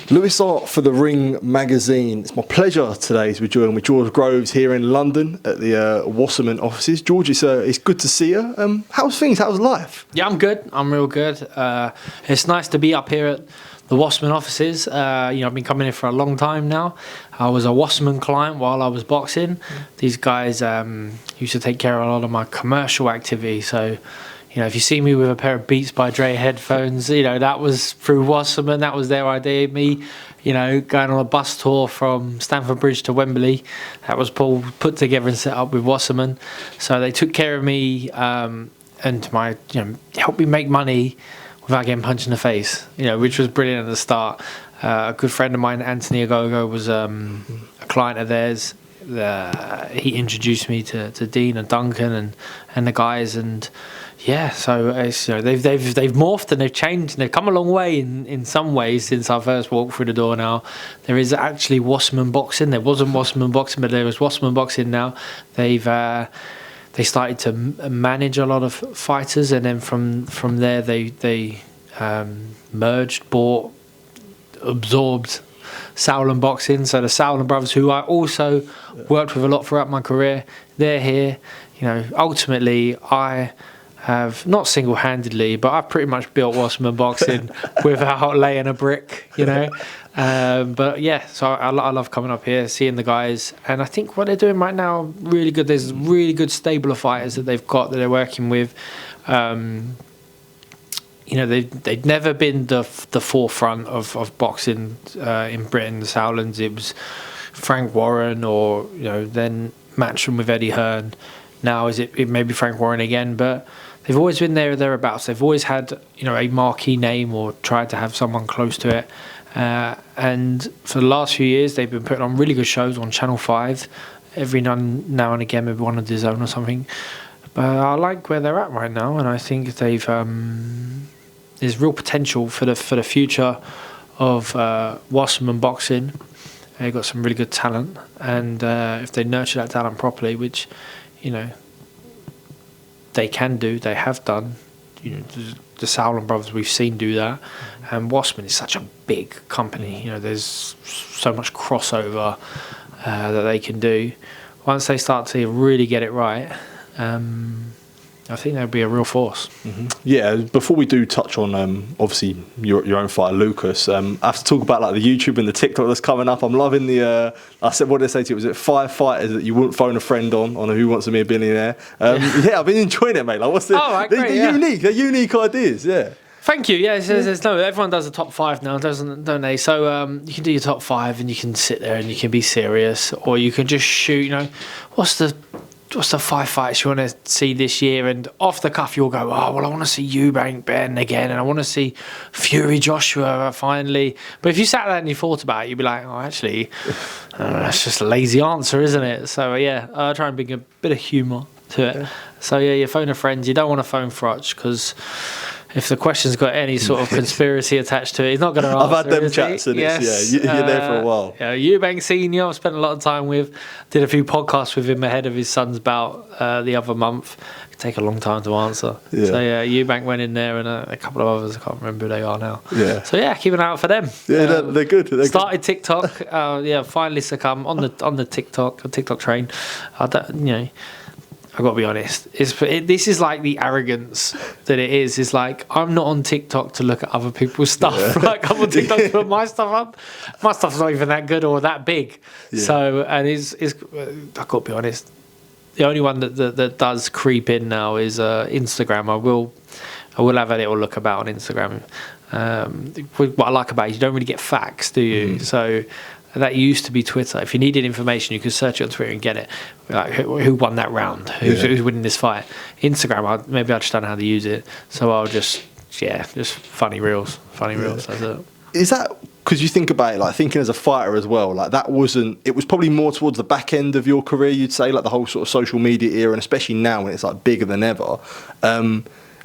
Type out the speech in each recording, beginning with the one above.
Lewis Hart for The Ring magazine. It's my pleasure today to be joined with George Groves here in London at the Wasserman offices. George, it's good to see you. How's things? How's life? Yeah, I'm good. I'm real good. It's nice to be up here at the Wasserman offices. I've been coming here for a long time now. I was a Wasserman client while I was boxing. These guys used to take care of a lot of my commercial activity. So, if you see me with a pair of Beats by Dre headphones, that was through Wasserman. That was their idea. Me, going on a bus tour from Stamford Bridge to Wembley. That was put together and set up with Wasserman. So they took care of me and helped me make money without getting punched in the face, which was brilliant at the start. A good friend of mine, Anthony Agogo, was a client of theirs. He introduced me to Dean and Duncan and the guys, and yeah, so it's, they've morphed and they've changed and they've come a long way in some ways since I first walked through the door. Now there is actually Wasserman boxing. There wasn't Wasserman boxing, but there is Wasserman boxing now. They started to manage a lot of fighters, and then from there they merged, bought, absorbed Sauerland Boxing. So the Sauerland brothers, who I also worked with a lot throughout my career, they're here. Ultimately I have, not single-handedly, but I've pretty much built Wasserman Boxing without laying a brick, But yeah, so I love coming up here, seeing the guys, and I think what they're doing right now, really good. There's really good stable of fighters that they've got that they're working with. They've never been the forefront of boxing in Britain, the Sauerlands. It was Frank Warren, or then Matchroom with Eddie Hearn. Now it may be Frank Warren again, but they've always been there or thereabouts. They've always had a marquee name or tried to have someone close to it. And for the last few years, they've been putting on really good shows on Channel 5. Every now and again, maybe one of DAZN or something. But I like where they're at right now, and I think they've there's real potential for the future of Wasserman boxing. They've got some really good talent, and if they nurture that talent properly, which they can do, they have done. The Sauerland brothers we've seen do that, and Wasserman is such a big company. There's so much crossover that they can do. Once they start to really get it right, I think there'll be a real force. Mm-hmm. Yeah, before we do touch on obviously your own fighter, Lucas, I have to talk about the YouTube and the TikTok that's coming up. I'm loving the I said, what did I say to you? Was it 5 fighters that you wouldn't phone a friend on Who Wants to Be a Billionaire? Yeah, I've been enjoying it, mate. Like, what's the they're unique ideas, yeah. Thank you. Yeah, everyone does a top 5 now, don't they? So you can do your top 5 and you can sit there and you can be serious, or you can just shoot. What's the 5 fights you want to see this year? And off the cuff, you'll go, I want to see Eubank Ben again, and I want to see Fury Joshua finally. But if you sat there and you thought about it, you'd be like, actually, that's just a lazy answer, isn't it? So yeah, I try and bring a bit of humour to it. Yeah. So yeah, you phone a friend. You don't want to phone Frotch, because if the question's got any sort of conspiracy attached to it, he's not going to answer. I've had them chats, and yes, you're there for a while. Yeah, Eubank Senior, I've spent a lot of time with. Did a few podcasts with him ahead of his son's bout the other month. It take a long time to answer. Yeah. So yeah, Eubank went in there, and a couple of others. I can't remember who they are now. Yeah. So yeah, keep an eye out for them. Yeah, they're good. Started TikTok. Finally succumb on the TikTok train. I've got to be honest. This is like the arrogance that it is. It's like, I'm not on TikTok to look at other people's stuff. Yeah. Like, I'm on TikTok to put my stuff up. My stuff's not even that good or that big. Yeah. So, and I've got to be honest. The only one that does creep in now is Instagram. I will have a little look about on Instagram. What I like about it, you don't really get facts, do you? Mm. So that used to be Twitter. If you needed information, you could search it on Twitter and get it. Like, who won that round? Who's winning this fight? Instagram, maybe I just don't know how to use it. So I'll just funny reels. That's it. Is that because you think about it, like thinking as a fighter as well, like it was probably more towards the back end of your career, you'd say, like the whole sort of social media era, and especially now when it's like bigger than ever.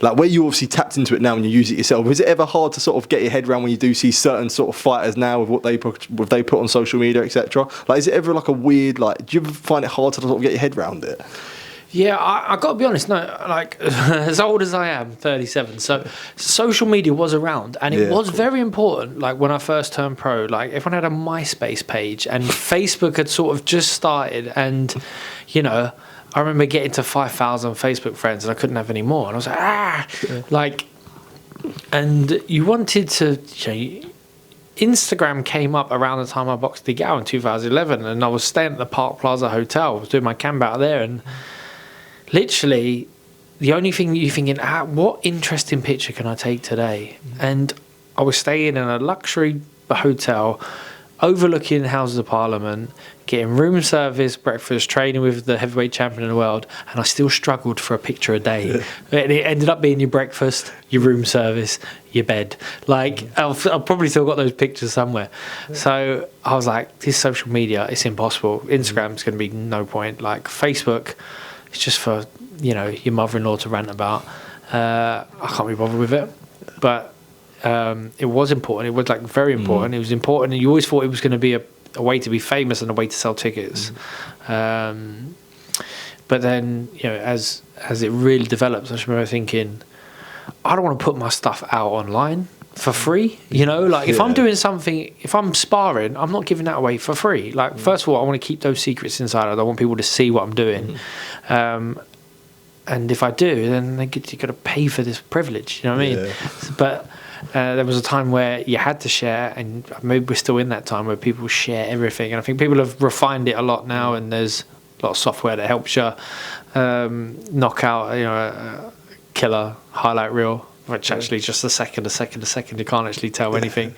Like where you obviously tapped into it now and you use it yourself, is it ever hard to sort of get your head around when you do see certain sort of fighters now with what they put on social media, etc.? Like, is it ever like a weird, like, do you ever find it hard to sort of get your head around it? Yeah, I got to be honest. No, like as old as I am, 37. So social media was around, and it was very important. Like when I first turned pro, like everyone had a MySpace page, and Facebook had sort of just started. And you know, I remember getting to 5,000 Facebook friends, and I couldn't have any more. And I was like, like, and you wanted to. You know, Instagram came up around the time I boxed the Gal in 2011, and I was staying at the Park Plaza Hotel. I was doing my camp out there, and literally, the only thing you're thinking, what interesting picture can I take today? And I was staying in a luxury hotel overlooking the Houses of Parliament, getting room service, breakfast, training with the heavyweight champion of the world, and I still struggled for a picture a day. And it ended up being your breakfast, your room service, your bed. Like, I've probably still got those pictures somewhere. So I was like, this social media, it's impossible. Instagram's going to be no point. Like, Facebook, it's just for, you know, your mother-in-law to rant about. I can't be bothered with it. But it was important. It was like very important. It was important, and you always thought it was going to be a way to be famous and a way to sell tickets. But then, you know, as it really develops, I just remember thinking, I don't want to put my stuff out online for free. You know, like if I'm doing something, if I'm sparring, I'm not giving that away for free. Like first of all, I want to keep those secrets inside. I don't want people to see what I'm doing. And if I do, then you got to pay for this privilege. You know what I mean? But there was a time where you had to share, and maybe we're still in that time where people share everything. And I think people have refined it a lot now, and there's a lot of software that helps you knock out, you know, a killer highlight reel, which actually just a second, you can't actually tell anything.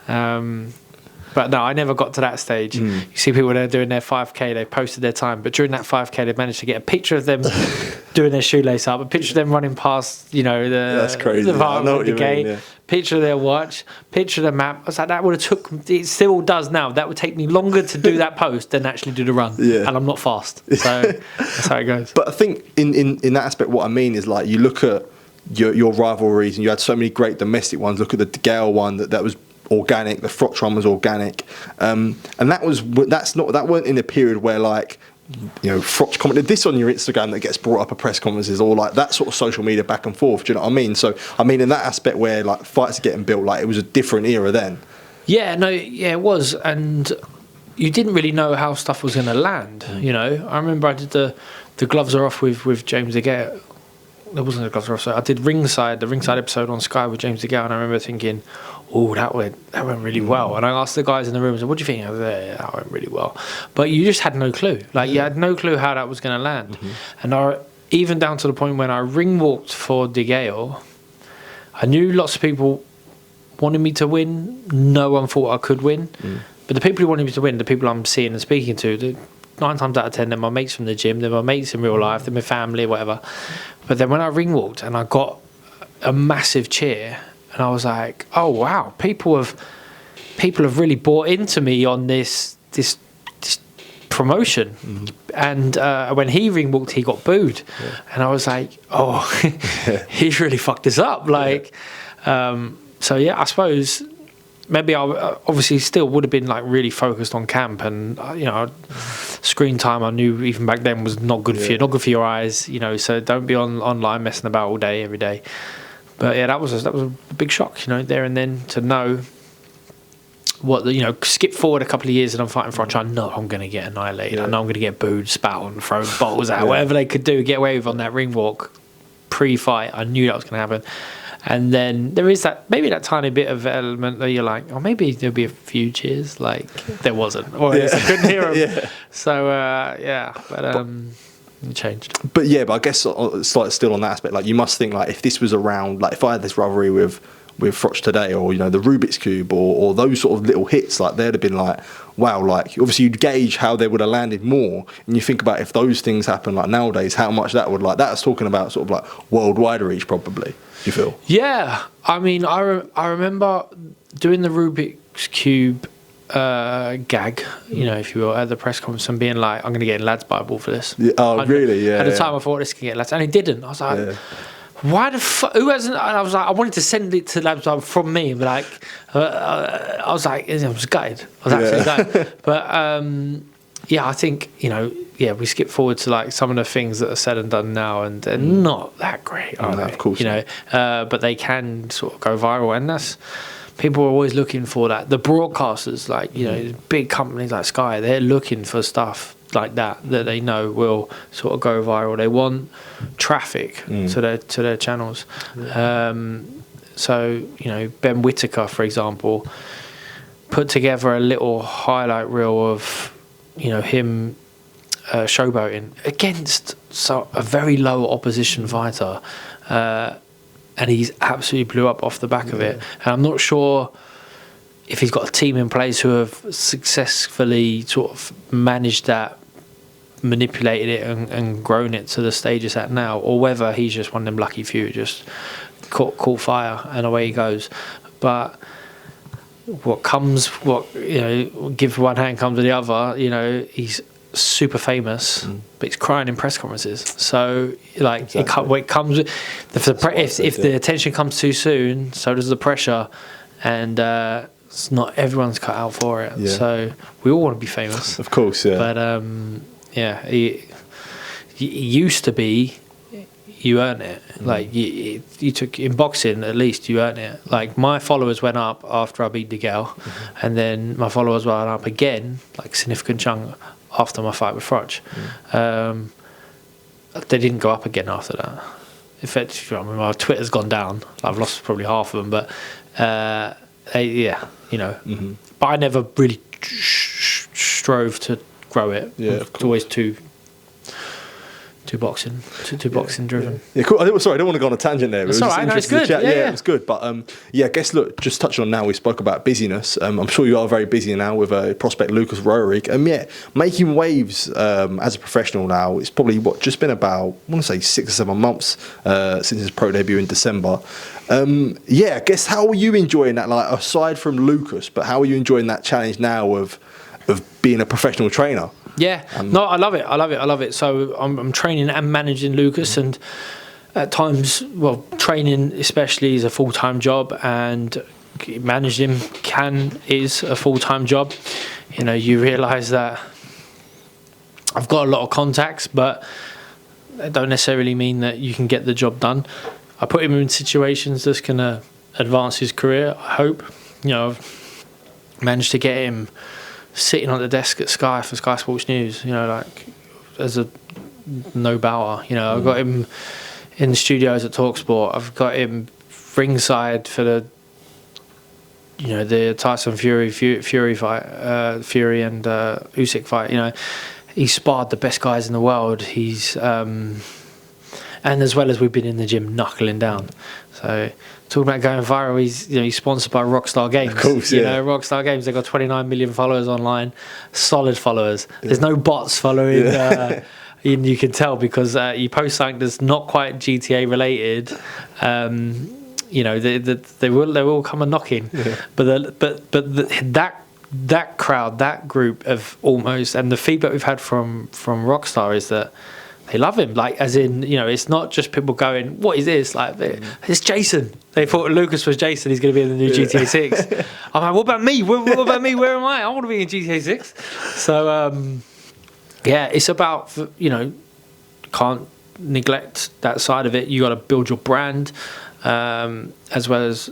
But no, I never got to that stage. You see people there doing their 5K, they posted their time, but during that 5K, they managed to get a picture of them doing their shoelace up, a picture of them running past, you know, that's crazy. the gate, picture of their watch, picture of the map. I was like, that would have took, it still does now, that would take me longer to do that post than actually do the run. And I'm not fast. So that's how it goes. But I think in that aspect, what I mean is like, you look at your rivalries, and you had so many great domestic ones. Look at the Gale one that was organic, the Frotch one was organic, and that weren't in a period where, like, you know, Frotch commented this on your Instagram that gets brought up at press conferences, or like that sort of social media back and forth. Do you know what I mean? So I mean, in that aspect where like fights are getting built, like it was a different era then. It was, and you didn't really know how stuff was going to land. You know, I remember I did the gloves are off with James Again. There wasn't a gloves are off. So I did the ringside episode on Sky with James Again, and I remember thinking, oh, that went really well. And I asked the guys in the room, I said, what do you think? I was like, yeah, that went really well. But you just had no clue. Like, you had no clue how that was going to land. And even down to the point when I ring walked for De Gale, I knew lots of people wanted me to win. No one thought I could win. But the people who wanted me to win, the people I'm seeing and speaking to, 9 times out of 10, they're my mates from the gym, they're my mates in real life, they're my family, whatever. But then when I ring walked and I got a massive cheer, and I was like, oh wow, people have really bought into me on this promotion. And when he ring walked, he got booed, and I was like, oh, he's really fucked this up. Like, so yeah, I suppose maybe I obviously still would have been like really focused on camp, and you know, screen time I knew even back then was not good for you, not good for your eyes. You know, so don't be online messing about all day every day. But yeah, that was a big shock, you know, there and then to know what you know. Skip forward a couple of years and I'm fighting Frotch. I know I'm going to get annihilated. I know I'm going to get booed, spat on, thrown bottles out, whatever they could do, get away with on that ring walk pre-fight. I knew that was going to happen. And then there is maybe that tiny bit of element that you're like, oh, maybe there'll be a few cheers. Like there wasn't, or at least I couldn't hear them. So but it changed. But I guess still on that aspect, like you must think like if this was around, like if I had this rivalry with Frotch today, or you know the Rubik's Cube, or those sort of little hits, like they'd have been like, wow, like obviously you'd gauge how they would have landed more, and you think about if those things happen like nowadays, how much that would like. That's talking about sort of like worldwide reach, probably. You feel? Yeah, I mean, I remember doing the Rubik's Cube gag, you know, if you will, at the press conference, and being like, I'm going to get in Lads Bible for this. Really? Yeah. At the time, I thought this can get Lads, and it didn't. I was like, why the fuck? Who hasn't? And I was like, I wanted to send it to Lads Bible from me, and be like, I was like, I was gutted. I was absolutely gutted. But I think, we skip forward to like some of the things that are said and done now, and they're not that great, are they? Of course. But they can sort of go viral, and that's, people are always looking for that. The broadcasters, like, big companies like Sky, they're looking for stuff like that they know will sort of go viral. They want traffic to their channels. So, Ben Whittaker, for example, put together a little highlight reel of, him showboating against a very low opposition fighter. And he's absolutely blew up off the back of it. And I'm not sure if he's got a team in place who have successfully sort of managed that, manipulated it and grown it to the stage it's at now, or whether he's just one of them lucky few, just caught fire and away he goes. But give one hand comes with the other, he's super famous, but he's crying in press conferences. So like exactly. It comes if the attention comes too soon, so does the pressure, and it's not everyone's cut out for it. So we all want to be famous, of course, but it used to be you earn it. Like you took in boxing, at least you earn it. Like my followers went up after I beat the girl, and then my followers went up again, like significant chunk after my fight with Froch. They didn't go up again after that. In fact, my Twitter's gone down. I've lost probably half of them, but but I never really strove to grow it. It's always too boxing driven. Yeah, cool. Sorry, I don't want to go on a tangent there. It's all right. No, it's good. Yeah, it was good. But I guess, look, just touching on now, we spoke about busyness. I'm sure you are very busy now with prospect Lucas Roehrig. Making waves as a professional now. It's probably just been about, I want to say 6 or 7 months since his pro debut in December. I guess, how are you enjoying that? Like, aside from Lucas, but how are you enjoying that challenge now of being a professional trainer? I love it. So I'm training and managing Lucas, and at times, training especially is a full-time job, and managing him is a full-time job. You realise that I've got a lot of contacts, but that don't necessarily mean that you can get the job done. I put him in situations that's going to advance his career, I hope. I've managed to get him sitting on the desk at Sky for Sky Sports News, like as a no-bower. I've got him in the studios at TalkSport. I've got him ringside for the Tyson Fury fight, Fury and Usyk fight. He sparred the best guys in the world. He's and as well as we've been in the gym knuckling down. So talking about going viral, he's sponsored by Rockstar Games. Of course, Rockstar Games, they've got 29 million followers online, solid followers. There's no bots following. You can tell because you post something that's not quite GTA related. They will come a knocking. But that crowd, that group of almost, and the feedback we've had from Rockstar is that they love him, like, as in, it's not just people going, what is this? Like, it's Jason. They thought Lucas was Jason, he's going to be in the new GTA 6. I'm like, what about me? What about me? Where am I? I want to be in GTA 6. So, it's about, can't neglect that side of it. You got to build your brand, as well as,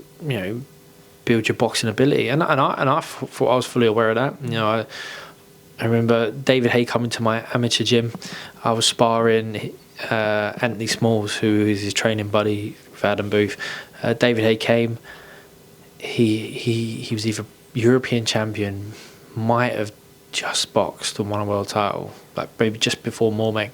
build your boxing ability. And I thought I was fully aware of that. I remember David Hay coming to my amateur gym. I was sparring Anthony Smalls, who is his training buddy with Adam Booth. David Hay came. He was either European champion, might have just boxed and won a world title, like maybe just before Mormec,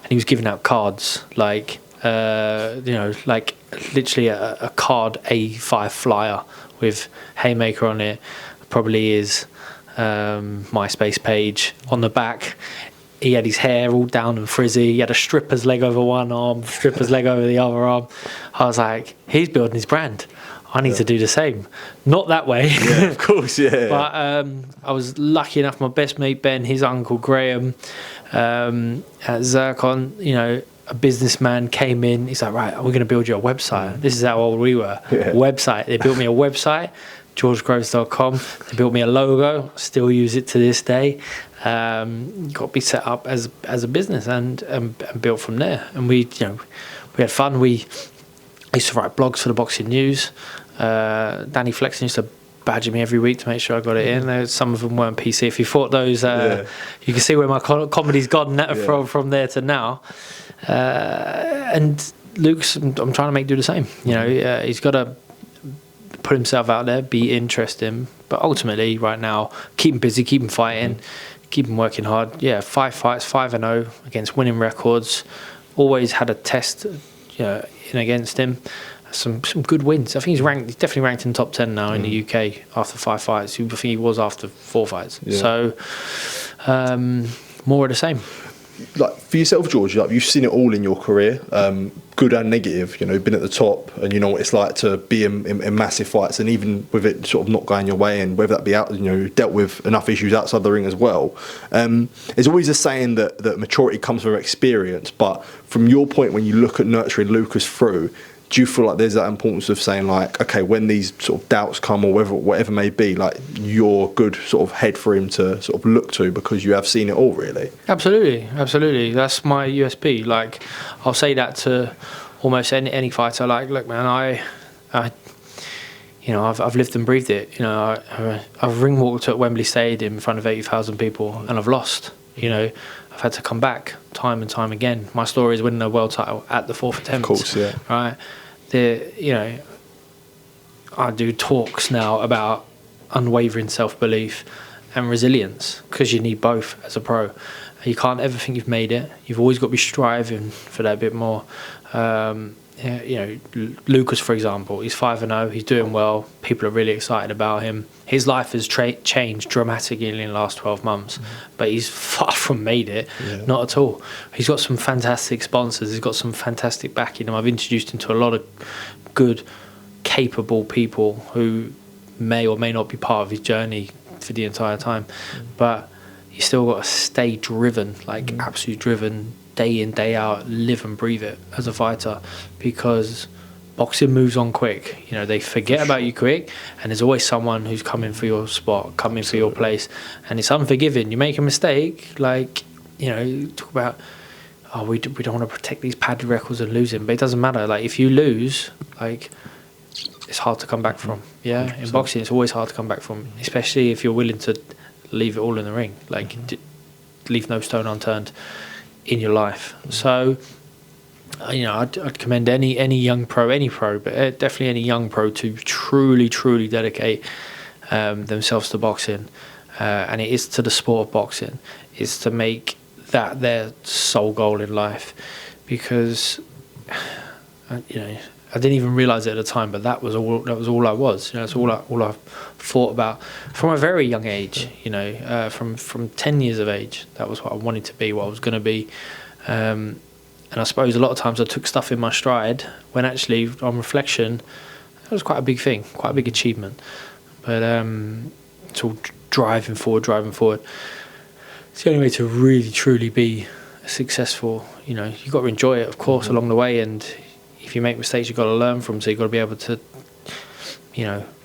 and he was giving out cards like literally a card A5 flyer with Haymaker on it. Probably his MySpace page on the back. He had his hair all down and frizzy. He had a stripper's leg over one arm, stripper's leg over the other arm. I was like, he's building his brand. I need to do the same. Not that way. Yeah, of course, yeah. But I was lucky enough, my best mate Ben, his uncle Graham, at Zircon, a businessman came in. He's like, right, we're going to build you a website. This is how old we were. Website. They built me a website, georgegroves.com. They built me a logo. Still use it to this day. You've got to be set up as a business and built from there. And we had fun. We used to write blogs for the Boxing News. Danny Flexen used to badger me every week to make sure I got it in. Some of them weren't PC. If you thought those, you can see where my comedy's gone from there to now. And Lucas, I'm trying to do the same. He's got to put himself out there, be interesting, but ultimately right now, keep him busy, keep him fighting, keep him working hard. 5 fights, 5-0 against winning records. Always had a test in against him. Some good wins. I think he's definitely ranked in top 10 now in the UK after 5 fights. I think he was after 4 fights. So more of the same. Like for yourself, George, like you've seen it all in your career, good and negative. Been at the top, and you know what it's like to be in massive fights, and even with it sort of not going your way, and whether that be out, dealt with enough issues outside the ring as well. There's always a saying that maturity comes from experience. But from your point, when you look at nurturing Lucas through, do you feel like there's that importance of saying like, okay, when these sort of doubts come or whatever may be, like you're good sort of head for him to sort of look to because you have seen it all, really? Absolutely. That's my USP. Like, I'll say that to almost any fighter. Like, look, man, I've lived and breathed it. I've ring walked at Wembley Stadium in front of 80,000 people and I've lost. I've had to come back time and time again. My story is winning a world title at the 4th attempt. Of course, yeah. Right. I do talks now about unwavering self-belief and resilience because you need both as a pro. You can't ever think you've made it. You've always got to be striving for that bit more. Lucas, for example, he's 5-0. He's doing well. People are really excited about him. His life has changed dramatically in the last 12 months, but he's far from made it. Not at all. He's got some fantastic sponsors. He's got some fantastic backing. I've introduced him to a lot of good, capable people who may or may not be part of his journey for the entire time. But you still got to stay driven, like absolutely driven, day in, day out, live and breathe it as a fighter, because boxing moves on quick. They forget about you quick, and there's always someone who's coming for your spot, coming for your place, and it's unforgiving. You make a mistake, talk about, we don't want to protect these padded records and losing, but it doesn't matter. Like, if you lose, it's hard to come back from. In boxing, it's always hard to come back from, especially if you're willing to leave it all in the ring, leave no stone unturned in your life. So, I'd commend any young pro, but definitely any young pro to truly dedicate themselves to boxing, and it is to the sport of boxing. Is to make that their sole goal in life, because I didn't even realise it at the time, but that was all I was. That's all I thought about from a very young age. From 10 years of age, that was what I wanted to be, what I was going to be. And I suppose a lot of times I took stuff in my stride when actually, on reflection, it was quite a big thing, quite a big achievement. But it's all driving forward. It's the only way to really, truly be successful. You've got to enjoy it, of course, along the way. And if you make mistakes, you've got to learn from them. So you've got to be able to,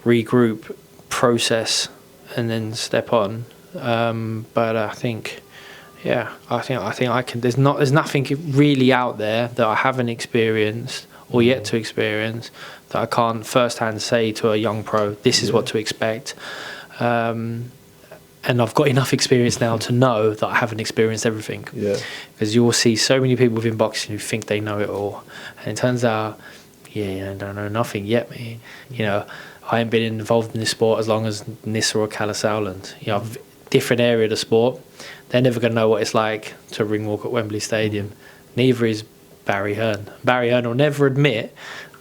regroup, process, and then step on. But I think I can. There's nothing really out there that I haven't experienced or yet to experience that I can't firsthand say to a young pro, this is what to expect. And I've got enough experience now to know that I haven't experienced everything. Because you will see so many people within boxing who think they know it all, and it turns out, I don't know nothing yet, me. I ain't been involved in this sport as long as Nissa or Callis Howland. Different area of the sport. They're never going to know what it's like to ring walk at Wembley Stadium. Neither is Barry Hearn. Barry Hearn will never admit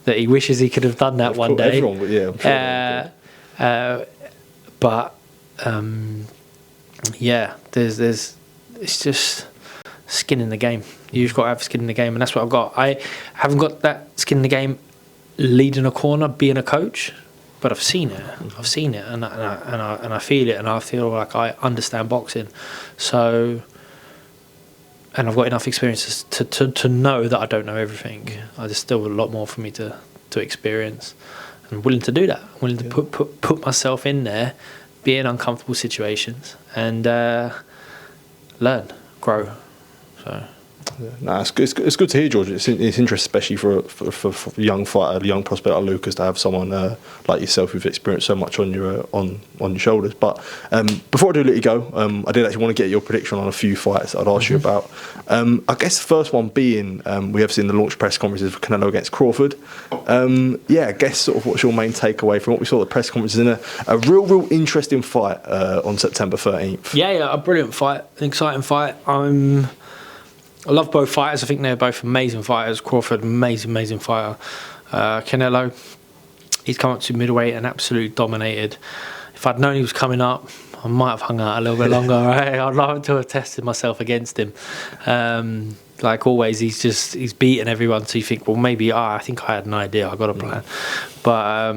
that he wishes he could have done that one day. Everyone would, I'm sure there's it's just skin in the game. You've got to have skin in the game, and that's what I've got. I haven't got that skin in the game leading a corner, being a coach, but I've seen it. I've seen it, and I feel it, and I feel like I understand boxing. So, and I've got enough experiences to know that I don't know everything. There's still a lot more for me to experience. I'm willing to do that. I'm willing to put myself in there, be in uncomfortable situations, and learn, grow. So. Yeah, no, it's good to hear, George. It's interesting, especially for a young fighter, a young prospect like Lucas, to have someone like yourself who've experienced so much on your your shoulders. But before I do let you go, I did actually want to get your prediction on a few fights that I'd ask you about. I guess the first one being we have seen the launch press conferences for Canelo against Crawford. I guess sort of what's your main takeaway from what we saw at the press conferences in a real interesting fight on September 13th? Yeah, a brilliant fight, an exciting fight. I love both fighters. I think they're both amazing fighters. Crawford, amazing fighter. Canelo, he's come up to middleweight and absolutely dominated. If I'd known he was coming up, I might have hung out a little bit longer. Right? I'd love to have tested myself against him. Like always, he's beaten everyone. So you think, well, maybe I think I had an idea. I got a plan. But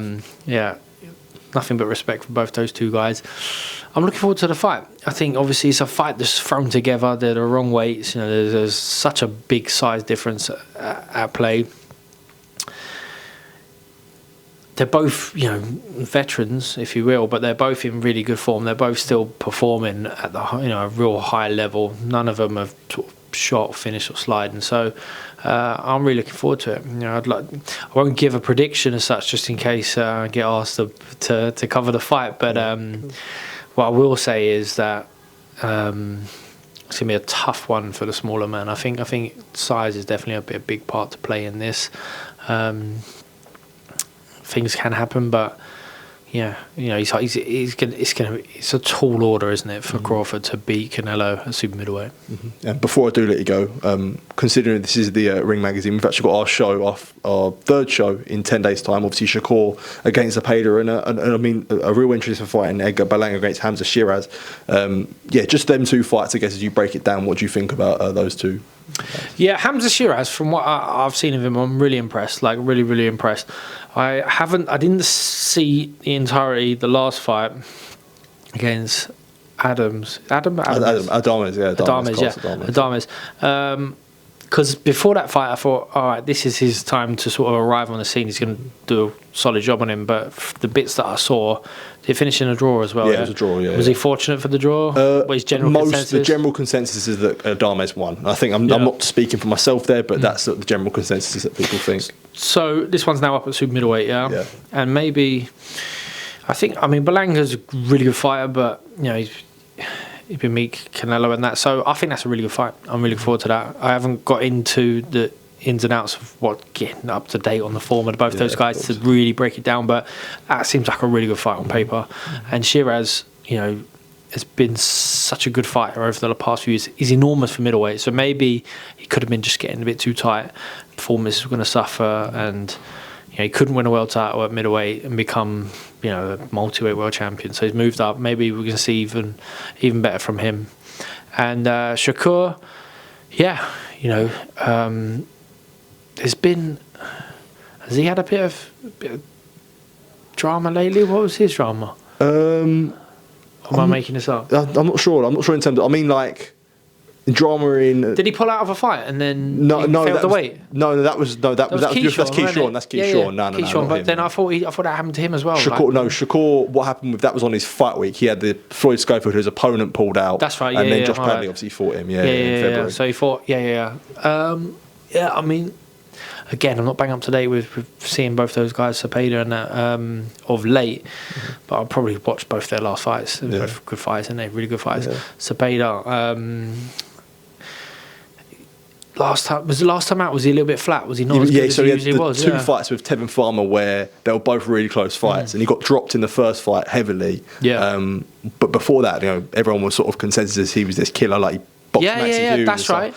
nothing but respect for both those two guys. I'm looking forward to the fight. I think obviously it's a fight that's thrown together. They're the wrong weights. You know, there's such a big size difference at play. They're both, veterans, if you will, but they're both in really good form. They're both still performing at the a real high level. None of them have sort of shot, finished, or sliding. So I'm really looking forward to it. I won't give a prediction as such, just in case I get asked to cover the fight. But what I will say is that it's going to be a tough one for the smaller man. I think size is definitely a big part to play in this. Things can happen, but it's a tall order, isn't it, for Crawford to beat Canelo at super middleweight. And before I do let you go, considering this is the Ring magazine, we've actually got our third show in 10 days' time. Obviously, Shakur against Zepeda, and I mean a real interest for fighting Edgar Berlanga against Hamza Shiraz. Just them two fights. I guess as you break it down, what do you think about those two? Yeah, Hamza Shiraz, from what I've seen of him, I'm really impressed. Like really impressed. I didn't see the entirety the last fight against Adames. Because before that fight, I thought, all right, this is his time to sort of arrive on the scene. He's going to do a solid job on him. But the bits that I saw, did he finish in a draw as well? Yeah, it was a draw. Yeah. Was he fortunate for the draw? The general consensus is that Adames won. I think I'm not speaking for myself there, but that's the general consensus that people think. So this one's now up at super middleweight, yeah. And maybe, Berlanga's a really good fighter, but he's been meek Canelo and that, so I think that's a really good fight. I'm really looking forward to that. I haven't got into the ins and outs of getting up to date on the form of both those guys to really break it down, but that seems like a really good fight on paper. And Shiraz, has been such a good fighter over the past few years. He's enormous for middleweight, so maybe he could have been just getting a bit too tight. Performance was going to suffer, and he couldn't win a world title at middleweight and become a multi-weight world champion. So he's moved up. Maybe we're going to see even better from him. And Shakur, has he had a bit of drama lately? What was his drama? Am I making this up? I'm not sure. I'm not sure in terms of, drama in. Did he pull out of a fight and then failed the weight? That was Keyshawn. That's Keyshawn. No, Keyshawn, but then I thought that happened to him as well. Shakur. What happened with that was on his fight week. He had the Floyd Schofield, whose opponent, pulled out. That's right. And then Josh Bradley obviously fought him. In February. So he fought. Again, I'm not bang up to date with seeing both those guys, Zepeda and that, of late, but I'll probably watch both their last fights. They're both good fights, and they're really good fights. Zepeda. Last time out, was he a little bit flat? Was he not as good as he usually was? Two fights with Tevin Farmer where they were both really close fights, and he got dropped in the first fight heavily. But before that, everyone was sort of consensus he was this killer, like he boxed Maxi Hughes. That's right.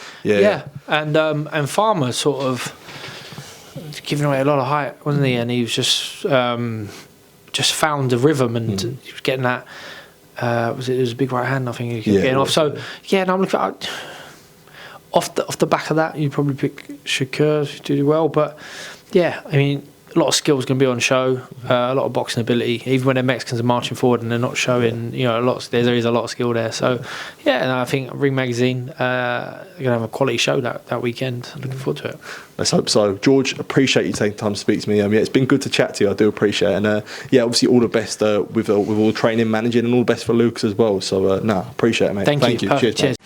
And Farmer sort of giving away a lot of height, wasn't he? And he was just found the rhythm, and he was getting that. It was a big right hand, I think, he was getting off. So and I'm looking at. Off the back of that, you'd probably pick Shakur to do well. But a lot of skills going to be on show, a lot of boxing ability. Even when the Mexicans are marching forward and they're not showing, there is a lot of skill there. So, and I think Ring Magazine are going to have a quality show that weekend. Looking forward to it. Let's hope so. George, appreciate you taking time to speak to me. It's been good to chat to you. I do appreciate it. And obviously all the best with all the training, managing, and all the best for Lucas as well. So, appreciate it, mate. Thank you. Cheers.